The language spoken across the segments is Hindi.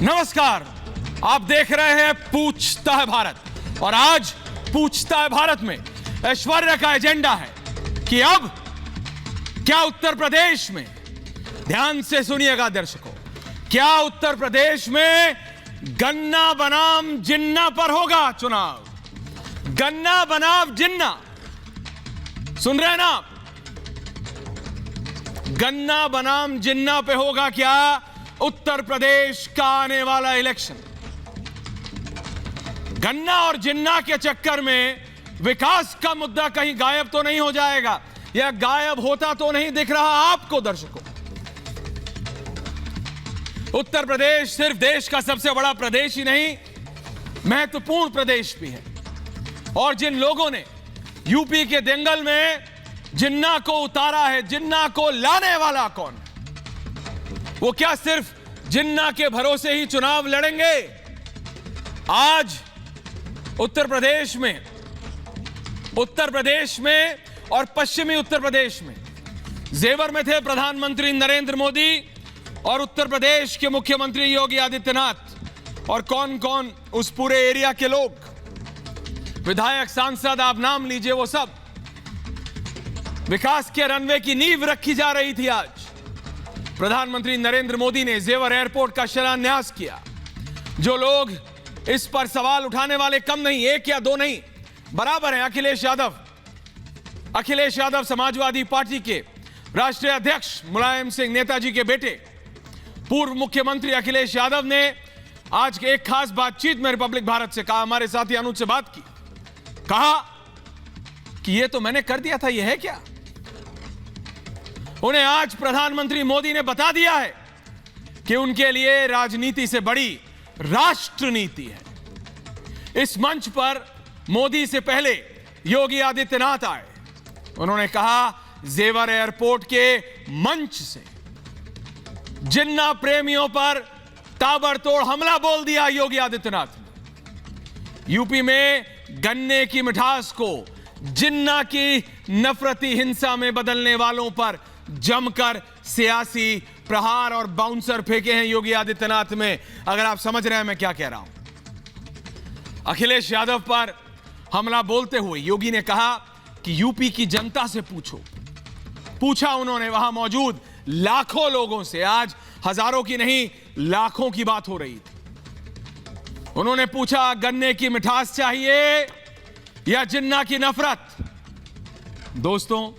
नमस्कार, आप देख रहे हैं पूछता है भारत और आज पूछता है भारत में ऐश्वर्या का एजेंडा है कि अब क्या उत्तर प्रदेश में, ध्यान से सुनिएगा दर्शकों, क्या उत्तर प्रदेश में गन्ना बनाम जिन्ना पर होगा चुनाव? गन्ना बनाम जिन्ना, सुन रहे हैं ना आप? गन्ना बनाम जिन्ना पे होगा क्या उत्तर प्रदेश का आने वाला इलेक्शन? गन्ना और जिन्ना के चक्कर में विकास का मुद्दा कहीं गायब तो नहीं हो जाएगा, या गायब होता तो नहीं दिख रहा आपको दर्शकों? उत्तर प्रदेश सिर्फ देश का सबसे बड़ा प्रदेश ही नहीं, महत्वपूर्ण प्रदेश भी है। और जिन लोगों ने यूपी के दंगल में जिन्ना को उतारा है, जिन्ना को लाने वाला कौन? वो क्या सिर्फ जिन्ना के भरोसे ही चुनाव लड़ेंगे? आज उत्तर प्रदेश में और पश्चिमी उत्तर प्रदेश में जेवर में थे प्रधानमंत्री नरेंद्र मोदी और उत्तर प्रदेश के मुख्यमंत्री योगी आदित्यनाथ। और कौन कौन उस पूरे एरिया के लोग, विधायक, सांसद, आप नाम लीजिए, वो सब। विकास के रनवे की नींव रखी जा रही थी। आज प्रधानमंत्री नरेंद्र मोदी ने जेवर एयरपोर्ट का शिलान्यास किया। जो लोग इस पर सवाल उठाने वाले कम नहीं, एक या दो नहीं, बराबर हैं। अखिलेश यादव समाजवादी पार्टी के राष्ट्रीय अध्यक्ष मुलायम सिंह नेताजी के बेटे, पूर्व मुख्यमंत्री अखिलेश यादव ने आज के एक खास बातचीत में रिपब्लिक भारत से कहा, हमारे साथी अनुज से बात की, कहा कि ये तो मैंने कर दिया था, ये है क्या? उन्हें आज प्रधानमंत्री मोदी ने बता दिया है कि उनके लिए राजनीति से बड़ी राष्ट्र नीति है। इस मंच पर मोदी से पहले योगी आदित्यनाथ आए। उन्होंने कहा जेवर एयरपोर्ट के मंच से जिन्ना प्रेमियों पर ताबड़तोड़ हमला बोल दिया योगी आदित्यनाथ ने। यूपी में गन्ने की मिठास को जिन्ना की नफरती हिंसा में बदलने वालों पर जमकर सियासी प्रहार और बाउंसर फेंके हैं योगी आदित्यनाथ में। अगर आप समझ रहे हैं मैं क्या कह रहा हूं। अखिलेश यादव पर हमला बोलते हुए योगी ने कहा कि यूपी की जनता से पूछा उन्होंने वहां मौजूद लाखों लोगों से। आज हजारों की नहीं, लाखों की बात हो रही थी। उन्होंने पूछा, गन्ने की मिठास चाहिए या जिन्ना की नफरत? दोस्तों,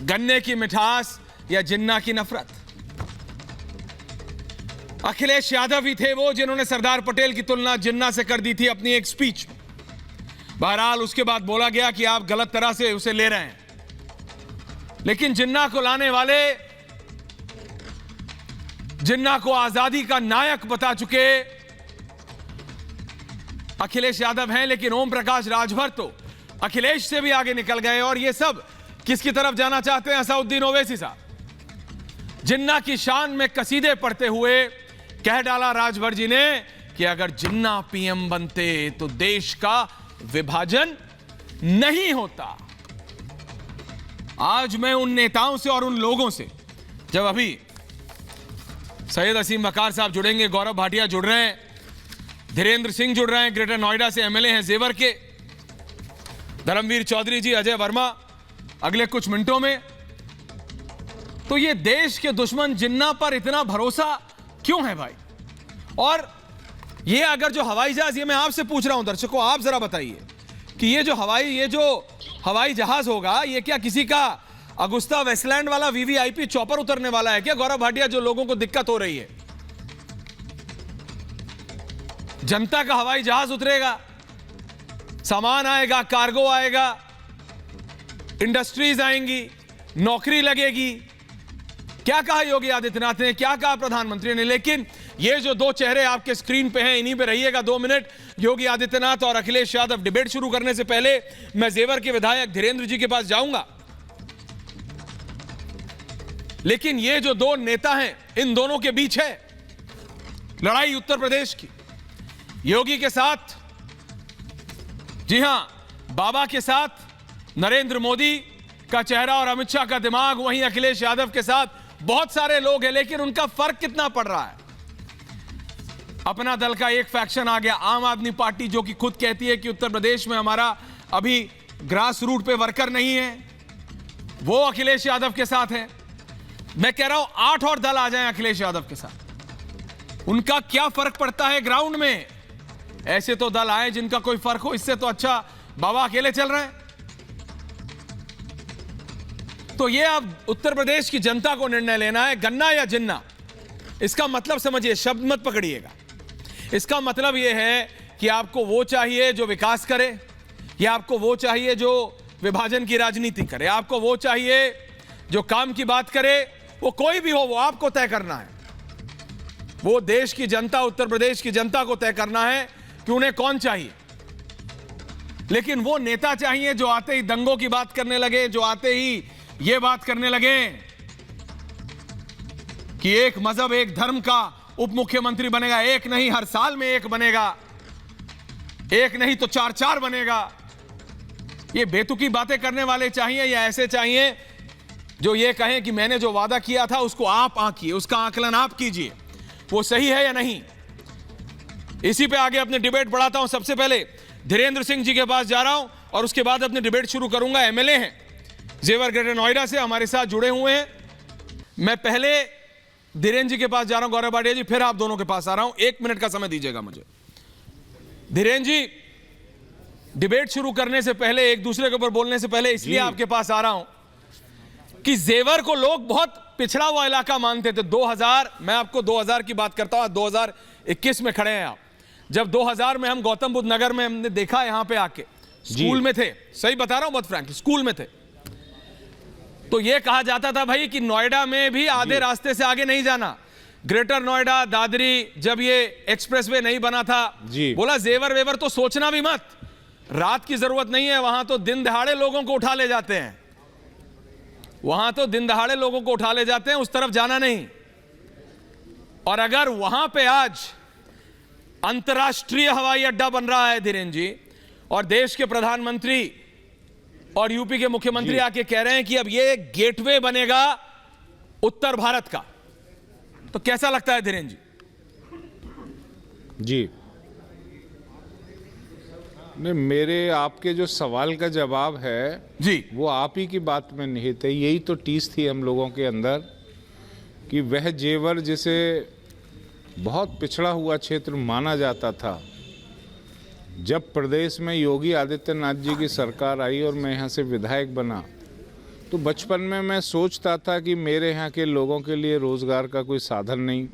गन्ने की मिठास या जिन्ना की नफरत? अखिलेश यादव ही थे वो जिन्होंने सरदार पटेल की तुलना जिन्ना से कर दी थी अपनी एक स्पीच में। बहरहाल उसके बाद बोला गया कि आप गलत तरह से उसे ले रहे हैं। लेकिन जिन्ना को लाने वाले, जिन्ना को आजादी का नायक बता चुके अखिलेश यादव हैं, लेकिन ओम प्रकाश राजभर तो अखिलेश से भी आगे निकल गए। और ये सब किसकी तरफ जाना चाहते हैं? असदुद्दीन ओवैसी साहब। जिन्ना की शान में कसीदे पढ़ते हुए कह डाला राजभर जी ने कि अगर जिन्ना पीएम बनते तो देश का विभाजन नहीं होता। आज मैं उन नेताओं से और उन लोगों से, जब अभी सैयद असीम वकार साहब जुड़ेंगे, गौरव भाटिया जुड़ रहे हैं, धीरेन्द्र सिंह जुड़ रहे हैं, ग्रेटर नोएडा से एमएलए हैं जेवर के, धर्मवीर चौधरी जी, अजय वर्मा अगले कुछ मिनटों में। तो ये देश के दुश्मन जिन्ना पर इतना भरोसा क्यों है भाई? और ये अगर जो हवाई जहाज, ये मैं आपसे पूछ रहा हूं दर्शकों, आप जरा बताइए कि ये जो हवाई जहाज होगा, ये क्या किसी का अगुस्ता वेस्टलैंड वाला वीवीआईपी चॉपर उतरने वाला है क्या? गौरव भाटिया, जो लोगों को दिक्कत हो रही है, जनता का हवाई जहाज उतरेगा, सामान आएगा, कार्गो आएगा, इंडस्ट्रीज आएंगी, नौकरी लगेगी। क्या कहा योगी आदित्यनाथ ने, क्या कहा प्रधानमंत्री ने? लेकिन ये जो दो चेहरे आपके स्क्रीन पे हैं, इन्हीं पे रहिएगा 2 मिनट। योगी आदित्यनाथ और अखिलेश यादव डिबेट शुरू करने से पहले मैं जेवर के विधायक धीरेन्द्र जी के पास जाऊंगा, लेकिन ये जो दो नेता हैं, इन दोनों के बीच है लड़ाई उत्तर प्रदेश की। योगी के साथ, जी हां, बाबा के साथ नरेंद्र मोदी का चेहरा और अमित शाह का दिमाग, वहीं अखिलेश यादव के साथ बहुत सारे लोग हैं, लेकिन उनका फर्क कितना पड़ रहा है? अपना दल का एक फैक्शन आ गया, आम आदमी पार्टी, जो कि खुद कहती है कि उत्तर प्रदेश में हमारा अभी ग्रास रूट पे वर्कर नहीं है, वो अखिलेश यादव के साथ है। मैं कह रहा हूं 8 और दल आ जाएं अखिलेश यादव के साथ, उनका क्या फर्क पड़ता है ग्राउंड में? ऐसे तो दल आए जिनका कोई फर्क हो, इससे तो अच्छा बाबा अकेले चल रहे हैं। तो ये अब उत्तर प्रदेश की जनता को निर्णय लेना है, गन्ना या जिन्ना। इसका मतलब समझिए, शब्द मत पकड़िएगा। इसका मतलब यह है कि आपको वो चाहिए जो विकास करे, या आपको वो चाहिए जो विभाजन की राजनीति करे, आपको वो चाहिए जो काम की बात करे। वो कोई भी हो, वो आपको तय करना है। वो देश की जनता, उत्तर प्रदेश की जनता को तय करना है कि उन्हें कौन चाहिए। लेकिन वो नेता चाहिए जो आते ही दंगों की बात करने लगे, जो आते ही ये बात करने लगे कि एक मजहब एक धर्म का उप मुख्यमंत्री बनेगा, एक नहीं हर साल में एक बनेगा, एक नहीं तो 4-4 बनेगा। ये बेतुकी बातें करने वाले चाहिए, या ऐसे चाहिए जो ये कहें कि मैंने जो वादा किया था उसको आप आंकिए, उसका आकलन आप कीजिए, वो सही है या नहीं। इसी पे आगे अपने डिबेट बढ़ाता हूं। सबसे पहले धीरेन्द्र सिंह जी के पास जा रहा हूं और उसके बाद अपने डिबेट शुरू करूंगा। एमएलए हैं जेवर ग्रेटर नोएडा से, हमारे साथ जुड़े हुए हैं। मैं पहले धीरेन्द्र जी के पास जा रहा हूं, गौरव भाटिया जी, फिर आप दोनों के पास आ रहा हूं। 1 मिनट का समय दीजिएगा मुझे। धीरेन्द्र जी, डिबेट शुरू करने से पहले, एक दूसरे के ऊपर बोलने से पहले इसलिए आपके पास आ रहा हूं कि जेवर को लोग बहुत पिछड़ा हुआ इलाका मानते थे। 2000, मैं आपको 2000 की बात करता हूं, 2021 में खड़े हैं आप। जब 2000 में हम गौतम बुद्ध नगर में हमने देखा, यहां पे आके स्कूल में थे, सही बता रहा हूं बहुत फ्रैंकली, स्कूल में थे, तो यह कहा जाता था भाई कि नोएडा में भी आधे रास्ते से आगे नहीं जाना। ग्रेटर नोएडा, दादरी, जब ये एक्सप्रेसवे नहीं बना था, बोला जेवर वेवर तो सोचना भी मत, रात की जरूरत नहीं है, वहां तो दिन दहाड़े लोगों को उठा ले जाते हैं, वहां तो दिन दहाड़े लोगों को उठा ले जाते हैं, उस तरफ जाना नहीं। और अगर वहां पे आज अंतर्राष्ट्रीय हवाई अड्डा बन रहा है धीरेन्द्र जी, और देश के प्रधानमंत्री और यूपी के मुख्यमंत्री आके कह रहे हैं कि अब ये गेटवे बनेगा उत्तर भारत का, तो कैसा लगता है धीरेन्द्र जी? जी, नहीं, मेरे आपके जो सवाल का जवाब है जी, वो आप ही की बात में निहित है। यही तो टीस थी हम लोगों के अंदर कि वह जेवर जिसे बहुत पिछड़ा हुआ क्षेत्र माना जाता था, जब प्रदेश में योगी आदित्यनाथ जी की सरकार आई और मैं यहाँ से विधायक बना, तो बचपन में मैं सोचता था कि मेरे यहाँ के लोगों के लिए रोज़गार का कोई साधन नहीं।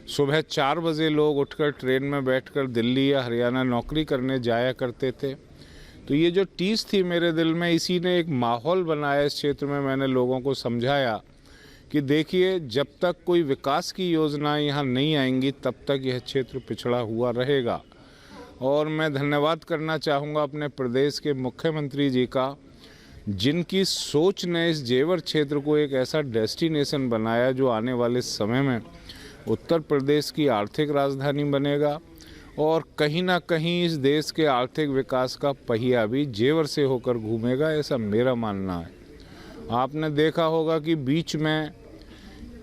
सुबह 4 बजे लोग उठकर ट्रेन में बैठकर दिल्ली या हरियाणा नौकरी करने जाया करते थे। तो ये जो टीस थी मेरे दिल में, इसी ने एक माहौल बनाया इस क्षेत्र में। मैंने लोगों को समझाया कि देखिए, जब तक कोई विकास की योजनाएं यहाँ नहीं आएंगी तब तक यह क्षेत्र पिछड़ा हुआ रहेगा। और मैं धन्यवाद करना चाहूँगा अपने प्रदेश के मुख्यमंत्री जी का, जिनकी सोच ने इस जेवर क्षेत्र को एक ऐसा डेस्टिनेशन बनाया जो आने वाले समय में उत्तर प्रदेश की आर्थिक राजधानी बनेगा, और कहीं ना कहीं इस देश के आर्थिक विकास का पहिया भी जेवर से होकर घूमेगा, ऐसा मेरा मानना है। आपने देखा होगा कि बीच में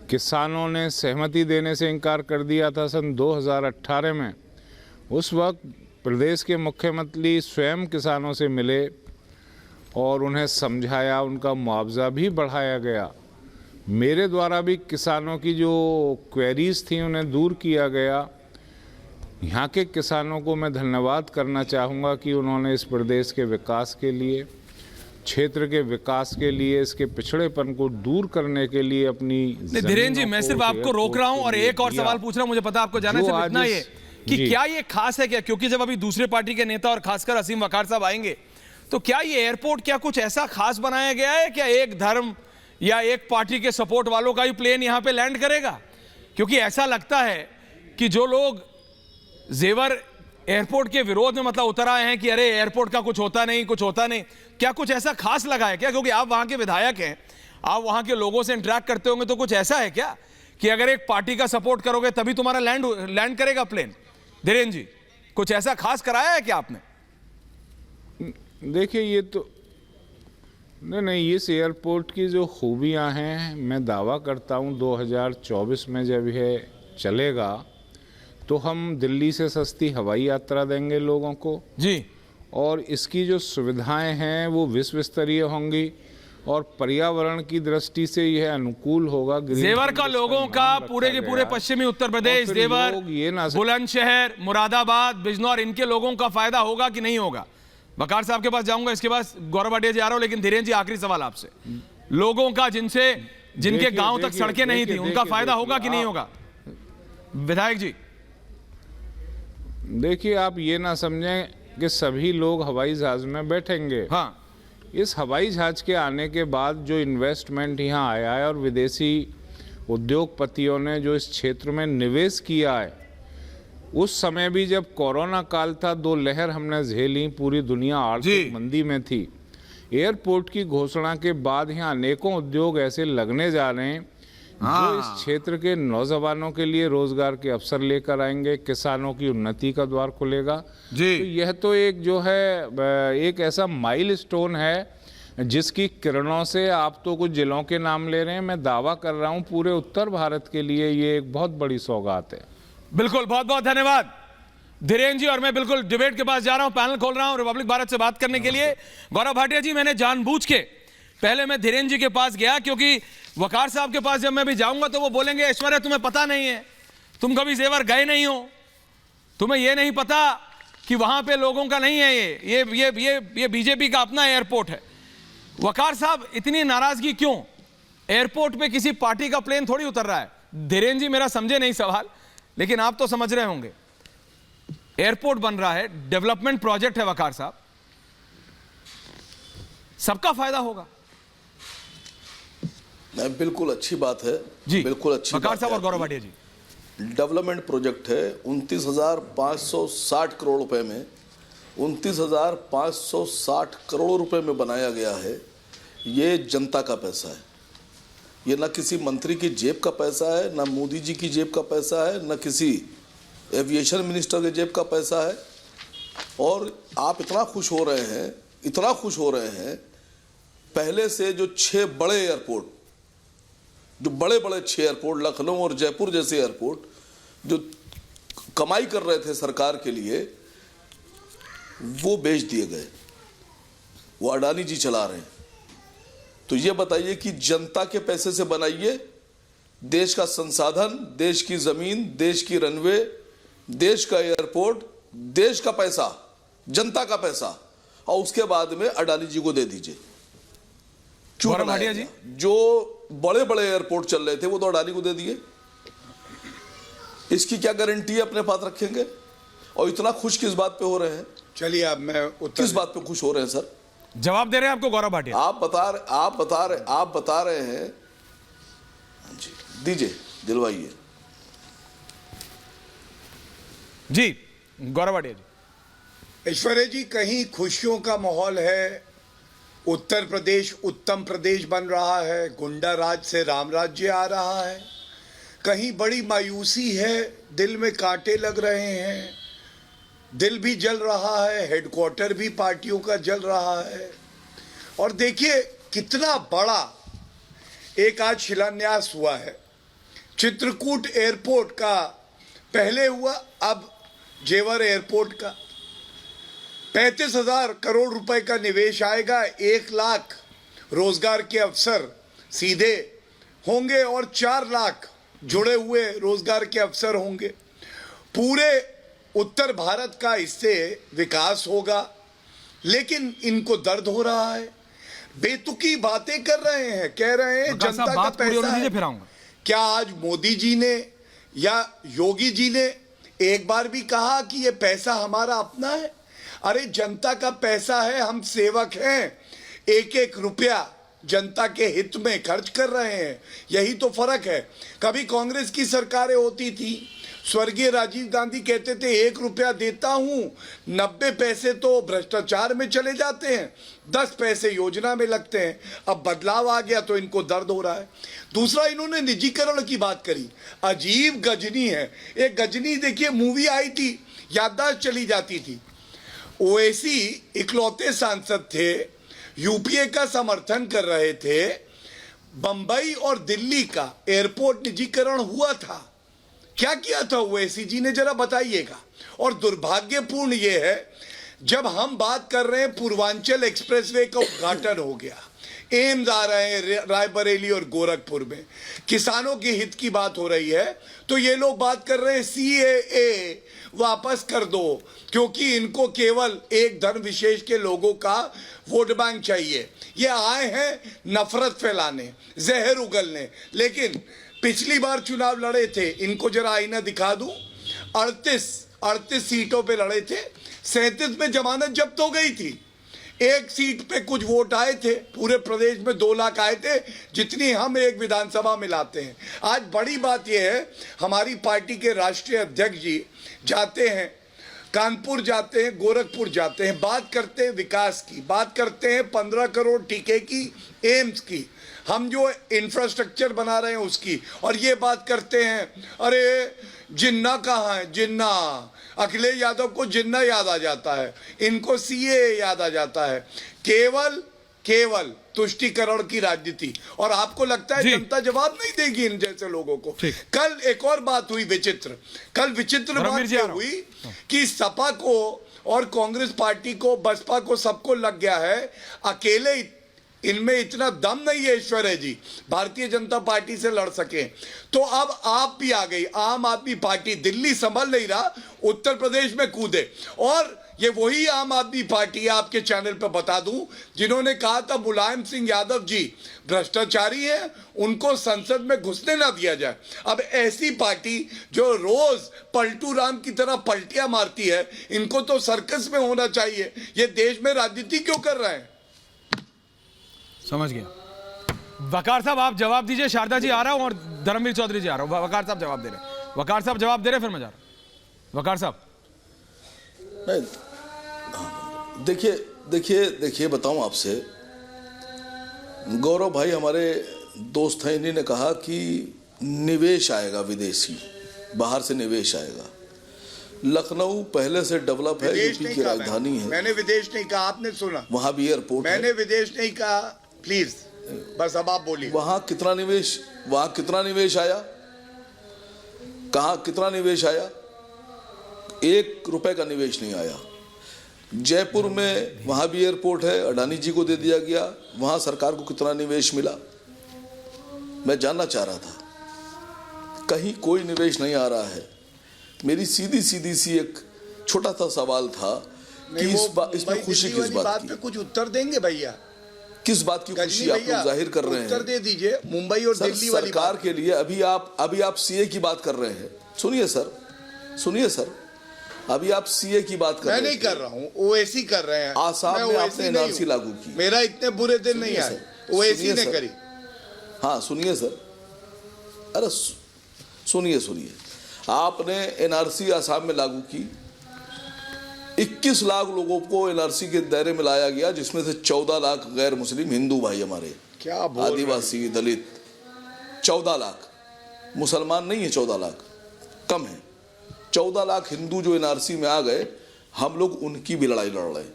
किसानों ने सहमति देने से इनकार कर दिया था सन 2018 में। उस वक्त प्रदेश के मुख्यमंत्री स्वयं किसानों से मिले और उन्हें समझाया, उनका मुआवजा भी बढ़ाया गया। मेरे द्वारा भी किसानों की जो क्वेरीज थी उन्हें दूर किया गया। यहाँ के किसानों को मैं धन्यवाद करना चाहूँगा कि उन्होंने इस प्रदेश के विकास के लिए, क्षेत्र के विकास के लिए, इसके पिछड़ेपन को दूर करने के लिए अपनी। धीरेन्द्र जी, मैं सिर्फ आपको रोक रहा हूं और एक और सवाल पूछ रहा हूं, मुझे पता आपको जाना है, सिर्फ इतना ये कि क्या ये खास है क्या? क्योंकि जब अभी दूसरे पार्टी के नेता और खासकर असीम वकार साहब आएंगे, तो क्या ये एयरपोर्ट क्या कुछ ऐसा खास बनाया गया है क्या? एक धर्म या एक पार्टी के सपोर्ट वालों का ही प्लेन यहां पे लैंड करेगा? क्योंकि ऐसा लगता है कि जो लोग जेवर एयरपोर्ट के विरोध में मतलब उतर आए हैं कि अरे एयरपोर्ट का कुछ होता नहीं, कुछ होता नहीं, क्या कुछ ऐसा खास लगा है क्या? क्योंकि आप वहां के विधायक हैं, आप वहां के लोगों से इंटरेक्ट करते होंगे, तो कुछ ऐसा है क्या कि अगर एक पार्टी का सपोर्ट करोगे तभी तुम्हारा लैंड करेगा प्लेन? धीरेन्द्र जी, कुछ ऐसा खास कराया है क्या आपने? देखिए, ये तो नहीं, इस एयरपोर्ट की जो खूबियां हैं, मैं दावा करता हूं 2024 में जब यह चलेगा तो हम दिल्ली से सस्ती हवाई यात्रा देंगे लोगों को, जी, और इसकी जो सुविधाएं हैं वो विश्व स्तरीय होंगी और पर्यावरण की दृष्टि से यह अनुकूल होगा। जेवर का लोगों का पूरे के पूरे पश्चिमी उत्तर प्रदेश, जेवर, बुलंदशहर, मुरादाबाद, बिजनौर, इनके लोगों का फायदा होगा कि नहीं होगा? वकार साहब के पास जाऊंगा, इसके बाद गौरव भाटिया जी आ रहा हूं, लेकिन धीरेन्द्र जी आखिरी सवाल आपसे। लोगों का जिनके गांव तक सड़कें नहीं थी, उनका फायदा होगा कि नहीं होगा? विधायक जी, देखिए, आप ये ना समझें कि सभी लोग हवाई जहाज में बैठेंगे। हाँ, इस हवाई जहाज के आने के बाद जो इन्वेस्टमेंट यहाँ आया है और विदेशी उद्योगपतियों ने जो इस क्षेत्र में निवेश किया है, उस समय भी जब कोरोना काल था, 2 लहर हमने झेली, पूरी दुनिया आर्थिक मंदी में थी। एयरपोर्ट की घोषणा के बाद यहाँ अनेकों उद्योग ऐसे लगने जा रहे हैं जो इस क्षेत्र के नौजवानों के लिए रोजगार के अवसर लेकर आएंगे, किसानों की उन्नति का द्वार खुलेगा जी। तो यह तो एक जो है एक ऐसा माइलस्टोन है जिसकी किरणों से आप तो कुछ जिलों के नाम ले रहे हैं, मैं दावा कर रहा हूं पूरे उत्तर भारत के लिए ये एक बहुत बड़ी सौगात है। बिल्कुल, बहुत बहुत धन्यवाद धीरेन्द्र जी। और मैं बिल्कुल डिबेट के पास जा रहा हूं, पैनल खोल रहा हूं रिपब्लिक भारत से बात करने के लिए। गौरव भाटिया जी, मैंने जानबूझ के पहले मैं धीरेन्द्र जी के पास गया, क्योंकि वकार साहब के पास जब मैं भी जाऊंगा तो वो बोलेंगे ऐश्वर्या तुम्हें पता नहीं है, तुम कभी जेवर गए नहीं हो, तुम्हें ये नहीं पता कि वहां पे लोगों का नहीं है, ये बीजेपी का अपना एयरपोर्ट है। वकार साहब, इतनी नाराजगी क्यों? एयरपोर्ट पे किसी पार्टी का प्लेन थोड़ी उतर रहा है। धीरेन्द्र जी मेरा समझे नहीं सवाल, लेकिन आप तो समझ रहे होंगे। एयरपोर्ट बन रहा है, डेवलपमेंट प्रोजेक्ट है वकार साहब, सबका फायदा होगा। नहीं, बिल्कुल अच्छी बात है जी, बिल्कुल अच्छी वकार बात साहब है। और गौरव भाटिया जी, डेवलपमेंट प्रोजेक्ट है 29,560 करोड़ रुपए में, 29,560 करोड़ रुपए में बनाया गया है। ये जनता का पैसा है, ये ना किसी मंत्री की जेब का पैसा है, ना मोदी जी की जेब का पैसा है, ना किसी एविएशन मिनिस्टर की जेब का पैसा है। और आप इतना खुश हो रहे हैं, इतना खुश हो रहे हैं, पहले से जो 6 बड़े एयरपोर्ट, जो बड़े बड़े 6 एयरपोर्ट, लखनऊ और जयपुर जैसे एयरपोर्ट जो कमाई कर रहे थे सरकार के लिए, वो बेच दिए गए, वो अडानी जी चला रहे हैं। तो ये बताइए कि जनता के पैसे से बनाइए, देश का संसाधन, देश की जमीन, देश की रनवे, देश का एयरपोर्ट, देश का पैसा, जनता का पैसा, और उसके बाद में अडानी जी को दे दीजिए। गौरव भाटिया जी, जो बड़े बड़े एयरपोर्ट चल रहे थे वो तो अडानी को दे दिए, इसकी क्या गारंटी है अपने पास रखेंगे? और इतना खुश किस बात पे हो रहे हैं? चलिए, अब मैं किस बात पे खुश हो रहे हैं सर? जवाब दे रहे हैं आपको गौरव भाटिया। आप बता रहे हैं। हाँ जी, दीजिए, दिलवाइए जी। गौरव भाटिया जी, ऐश्वर्या जी, कहीं खुशियों का माहौल है, उत्तर प्रदेश उत्तम प्रदेश बन रहा है, गुंडा राज से राम राज्य आ रहा है, कहीं बड़ी मायूसी है, दिल में कांटे लग रहे हैं, दिल भी जल रहा है, हेडक्वार्टर भी पार्टियों का जल रहा है। और देखिए कितना बड़ा एक आज शिलान्यास हुआ है चित्रकूट एयरपोर्ट का, पहले हुआ, अब जेवर एयरपोर्ट का 35,000 करोड़ रुपए का निवेश आएगा, 1 लाख रोजगार के अवसर सीधे होंगे और 4 लाख जुड़े हुए रोजगार के अवसर होंगे। पूरे उत्तर भारत का इससे विकास होगा। लेकिन इनको दर्द हो रहा है, बेतुकी बातें कर रहे हैं, कह रहे हैं जनता का पैसा है। क्या आज मोदी जी ने या योगी जी ने एक बार भी कहा कि ये पैसा हमारा अपना है? अरे जनता का पैसा है, हम सेवक हैं, एक एक रुपया जनता के हित में खर्च कर रहे हैं, यही तो फर्क है। कभी कांग्रेस की सरकारें होती थी, स्वर्गीय राजीव गांधी कहते थे 1 रुपया देता हूं, 90 पैसे तो भ्रष्टाचार में चले जाते हैं, 10 पैसे योजना में लगते हैं। अब बदलाव आ गया तो इनको दर्द हो रहा है। दूसरा, इन्होंने निजीकरण की बात करी, अजीब गजनी है। एक गजनी देखिए, मूवी आई थी, याददाश्त चली जाती थी। ओवैसी इकलौते सांसद थे, यूपीए का समर्थन कर रहे थे। बंबई और दिल्ली का एयरपोर्ट निजीकरण हुआ था, क्या किया था ओवैसी जी ने, जरा बताइएगा। और दुर्भाग्यपूर्ण ये है, जब हम बात कर रहे हैं पूर्वांचल एक्सप्रेसवे का उद्घाटन हो गया, एम्स आ रहे हैं रायबरेली और गोरखपुर में, किसानों के हित की बात हो रही है, तो ये लोग बात कर रहे हैं सीएए वापस कर दो, क्योंकि इनको केवल एक धर्म विशेष के लोगों का वोट बैंक चाहिए। ये आए हैं नफरत फैलाने, जहर उगलने। लेकिन पिछली बार चुनाव लड़े थे, इनको जरा आईना दिखा दूं, 38 सीटों पे लड़े थे, 37 में जमानत जब्त हो गई थी, एक सीट पे कुछ वोट आए थे, पूरे प्रदेश में 2 लाख आए थे, जितनी हम एक विधानसभा में लाते हैं। आज बड़ी बात यह है, हमारी पार्टी के राष्ट्रीय अध्यक्ष जी जाते हैं, कानपुर जाते हैं, गोरखपुर जाते हैं, बात करते हैं विकास की, बात करते हैं 15 करोड़ टीके की, एम्स की, हम जो इंफ्रास्ट्रक्चर बना रहे हैं उसकी, और ये बात करते हैं अरे जिन्ना कहाँ है, जिन्ना, अखिलेश यादव को जिन्ना याद आ जाता है, इनको सीए याद आ जाता है। केवल तुष्टीकरण की राजनीति, और आपको लगता है जनता जवाब नहीं देगी इन जैसे लोगों को। कल एक और बात हुई विचित्र, कल विचित्र बात यह हुई कि सपा को और कांग्रेस पार्टी को, बसपा को, सबको लग गया है अकेले इनमें इतना दम नहीं है ऐश्वर्या जी भारतीय जनता पार्टी से लड़ सके। तो अब आप भी आ गई, आम आदमी पार्टी दिल्ली संभल नहीं रहा, उत्तर प्रदेश में कूदे। और ये वही आम आदमी पार्टी, आपके चैनल पर बता दूं, जिन्होंने कहा था मुलायम सिंह यादव जी भ्रष्टाचारी हैं, उनको संसद में घुसने ना दिया जाए। अब ऐसी पार्टी जो रोज पलटू राम की तरह पलटियां मारती है, इनको तो सर्कस में होना चाहिए। ये देश में राजनीति क्यों कर रहे हैं? समझ गया। वकार साहब आप जवाब दीजिए, शारदा जी आ रहा हूं और धर्मवीर चौधरी जी आ रहा हूं। वकार साहब जवाब दे रहे, वकार साहब जवाब दे रहे, फिर मैं जा रहा हूं। वकार साहब नहीं, देखिए बताऊं आपसे, गौरव भाई हमारे दोस्त हैं, इन्हीं ने कहा कि निवेश आएगा, विदेशी बाहर से निवेश आएगा। लखनऊ पहले से डेवलप है, यूपी की राजधानी है। मैंने विदेश नहीं कहा, आपने सुना, वहां भी एयरपोर्ट है। मैंने विदेश नहीं कहा, प्लीज बस अब आप बोलिए। वहां कितना निवेश आया, कहां कितना निवेश आया? 1 रुपए का निवेश नहीं आया। जयपुर में वहां भी एयरपोर्ट है, अडानी जी को दे दिया गया, वहां सरकार को कितना निवेश मिला? मैं जानना चाह रहा था, कहीं कोई निवेश नहीं आ रहा है। मेरी सीधी सी एक छोटा सा सवाल था कि इसमें खुशी किस बात की? कुछ उत्तर देंगे भैया, किस बात की खुशी आप लोग जाहिर कर रहे हैं? उत्तर दे दीजिए। मुंबई और दिल्ली वाली सरकार के लिए अभी आप सीए की बात कर रहे हैं। सुनिए सर, अभी आप सीए की बात कर रहे हैं। मैं नहीं कर रहा हूं, ओवैसी कर रहे हैं। आसाम में आपने एनआरसी लागू की, मेरा इतने बुरे दिन नहीं आए, ओवैसी ने करी। हाँ सुनिए सर, अरे सुनिए, आपने एनआरसी आसाम में लागू की, 21 लाख लोगों को एनआरसी के दायरे में लाया गया, जिसमें से 14 लाख गैर मुस्लिम हिंदू भाई हमारे, क्या आदिवासी, दलित। 14 लाख मुसलमान नहीं है, 14 लाख कम है। 14 लाख हिंदू जो एनआरसी में आ गए, हम लोग उनकी भी लड़ाई लड़ रहे हैं।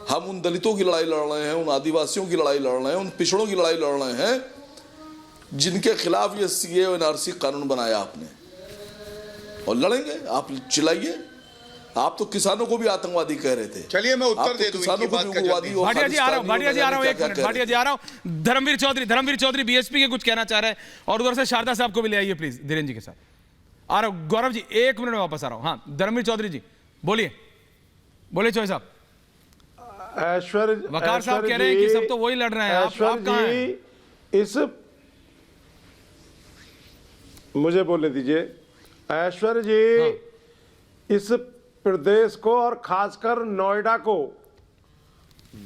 हम उन दलितों की लड़ाई लड़ रहे हैं, उन आदिवासियों की लड़ाई लड़ रहे हैं, उन पिछड़ों की लड़ाई लड़ रहे हैं, जिनके खिलाफ ये सीए और एनआरसी कानून बनाया आपने। और लड़ेंगे, आप चिल्लाइए। आप तो किसानों को भी आतंकवादी कह रहे थे। चलिए मैं उत्तर दे दूं, किसानों को भी उग्रवादी। भाटिया जी आ रहा हूं, भाटिया जी आ रहा हूं। धर्मवीर चौधरी बीएसपी के कुछ कहना चाह रहे हैं, और उधर से शारदा साहब को भी ले आइए प्लीज, धीरेन्द्र जी के साथ आ रहा हूं। गौरव जी 1 मिनट में वापस आ रहा हूं। हाँ धर्मवीर चौधरी जी बोलिए चौधरी साहब। वकार साहब कह रहे हैं कि सब तो वही लड़ रहे हैं, आप कहां हैं? इस मुझे बोलने दीजिए। ऐश्वर्य जी हाँ। इस प्रदेश को और खासकर नोएडा को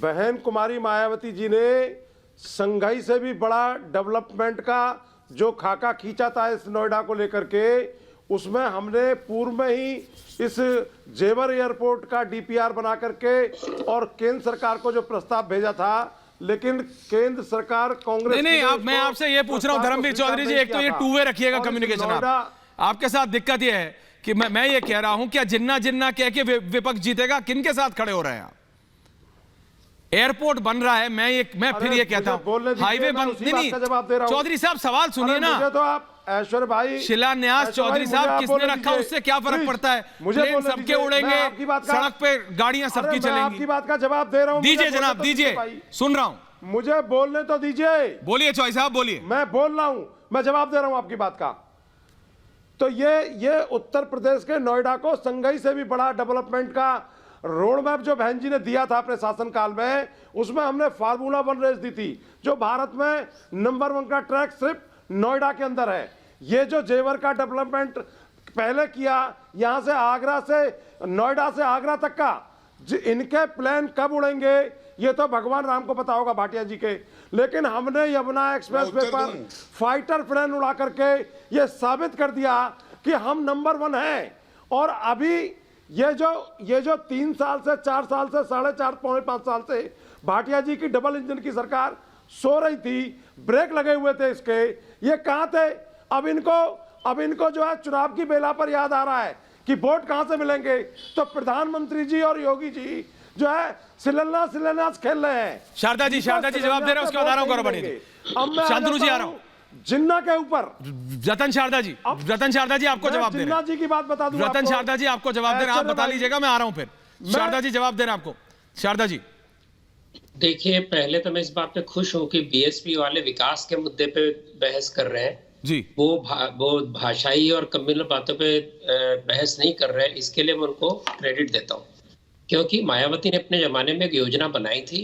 बहन कुमारी मायावती जी ने संघई से भी बड़ा डेवलपमेंट का जो खाका खींचा था इस नोएडा को लेकर के, उसमें हमने पूर्व में ही इस जेवर एयरपोर्ट का डीपीआर बना करके और केंद्र सरकार को जो प्रस्ताव भेजा था, लेकिन केंद्र सरकार कांग्रेस नहीं आप, मैं आपसे ये पूछ रहा हूं धर्मवीर चौधरी जी, एक तो ये 2 वे रखिएगा कम्युनिकेशन। आपके साथ दिक्कत ये है कि मैं ये कह रहा हूं क्या जिन्ना कह के विपक्ष जीतेगा? किन के साथ खड़े हो रहे हैं आप? एयरपोर्ट बन रहा है, मैं फिर ये कहता हूं हाईवे बन नहीं। चौधरी साहब सवाल सुनिए ना। तो आप ऐश्वर्य भाई, शिलान्यास ऐश्वर्य चौधरी भाई, साहब मुझे किसने बोलने रखा, दीजिए। उससे क्या फर्क प्लीज, पड़ता है? मुझे प्लेन बोलने सबके दीजिए। मैं उड़ेंगे, आपकी बात का- सड़क पे गाड़ियां अरे सबकी मैं चलेंगी। आपकी बात का जवाब दे रहा हूं। दीजिए मुझे जनाब, बोलने तो दीजिए, भाई। सुन रहा हूं। मुझे बोलने तो दीजिए, बोलिए चौधरी साहब, बोलिए। मैं बोल रहा हूं, मैं जवाब दे रहा हूं आपकी बात का। तो ये उत्तर प्रदेश के नोएडा को संघई से भी बड़ा डेवलपमेंट का रोड मैप जो बहन जी ने दिया था अपने शासनकाल में, उसमें हमने फार्मूला 1 रेस दी थी, जो भारत में नंबर 1 का ट्रैक सिर्फ नोएडा के अंदर है। ये जो जेवर का डेवलपमेंट पहले किया, यहां से आगरा से, नोएडा से आगरा तक का, इनके प्लान कब उड़ेंगे ये तो भगवान राम को पता होगा, भाटिया जी के। लेकिन हमने यमुना एक्सप्रेस वे पर फाइटर प्लेन उड़ा करके ये साबित कर दिया कि हम नंबर 1 हैं। और अभी ये जो 3 साल से 4 साल से 4.5 पौने 5 साल से भाटिया जी की डबल इंजन की सरकार सो रही थी, ब्रेक लगे हुए थे इसके, ये कहां थे? अब इनको जो है चुनाव की बेला पर याद आ रहा है कि वोट कहां से मिलेंगे। तो प्रधानमंत्री जी और योगी जी जो है शिलान्यास खेल रहे हैं। शारदा जी जवाब दे रहे हैं, उसके बाद आ रहा हूं गौरव बनी जी। अब मैं शांतनु जी आ रहा हूं। जिन्ना के ऊपर रतन शारदा जी आपको जवाब दे रहे जिन्ना हैं। जी की बात बता दूं रतन आपको। शारदा जी आपको जवाब दे रहे हैं, आप बता लीजिएगा, मैं आ रहा हूं फिर। शारदा जी जवाब दे रहे हैं आपको। शारदा जी देखिए, पहले तो मैं इस बात पे खुश हूं कि बीएसपी वाले विकास के मुद्दे पे बहस कर रहे हैं जी। वो भाषाई और कम्युनल बातों पे बहस नहीं कर रहे हैं, इसके लिए मैं उनको क्रेडिट देता हूं। क्योंकि मायावती ने अपने जमाने में एक योजना बनाई थी,